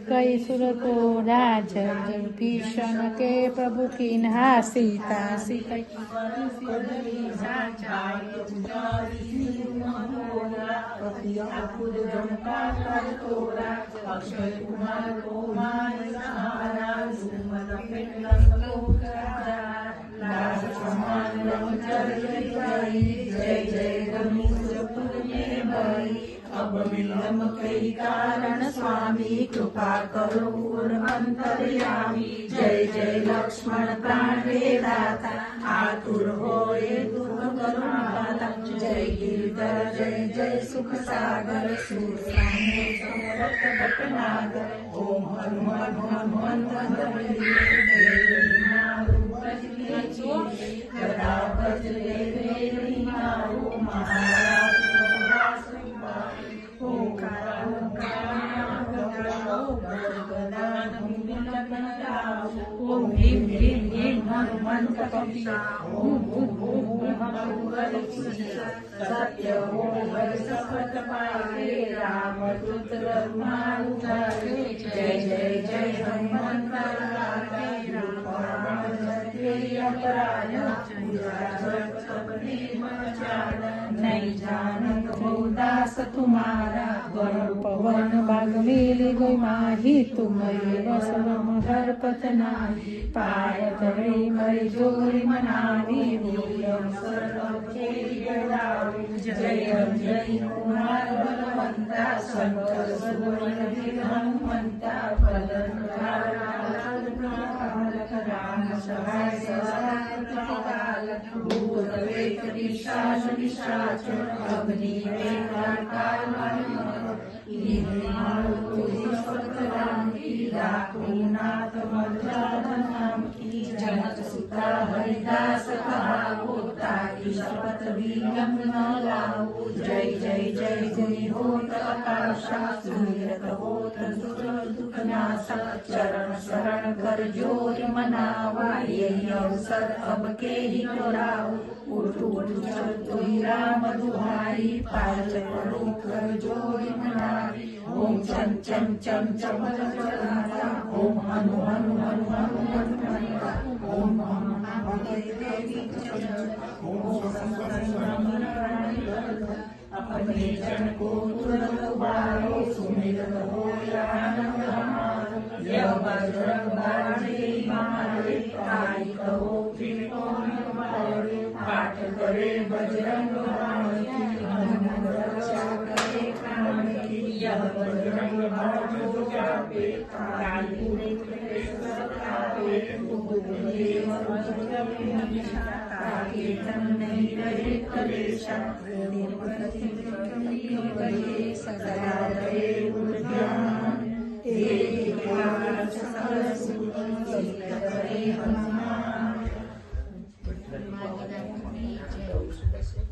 कई सुर को राज भीषण के प्रभु कीन्हा सीता सीता अक्षय कुमार को जय जय अब विलम कई कारण स्वामी कृपा करो अंतर्यामी जय जय लक्ष्मण प्राणे दाता आतुर होए दुख करुणाता जय गिरधर जय जय सुख सागर सुरसाने समरथ भटनागर ओम हनुमान हनुमंत ओम ह्रीं ह्रीं ह्रीं हनुमंत कपिला ओम सत्य ओम सपत पाए रामदूत रघुनाथ जय जय जय हनुमंत नहीं जानत दास तुम्हारा वरुण पवन बाग मेली गई माही तुम्हें सर्व हर पतनाही पारत रे मई जोरी मनावी जय जय कुमार बलवंता संत हनुमंता राम सहाय अग्नि जनक सुता हरिदास शपथ विलंब न लाऊ जय जय जय जय होत आकाशा सुमिरत होत दुख नासा चरण शरण कर जोर मनावा यही अवसर अब के ही दोराऊ उठ उठ चल तुही राम दुहाई पाल परो कर जोर मनावी ओम चम चम चम चम ओम हनु हनु हनु हनु हनु ओम अपने जन को तुरंत उबारो सुमिरत हो आनंद हमारो यह बजरंग बाजे मारे ताई कहो फिर कौन मारे पाठ करे बजरंग बाण की हनुमत रक्षा करे प्राण की यह बजरंग बाण जो जापे काल पूरे कीर्तन नहीं रहे कलेशा सदा रहे उद्यान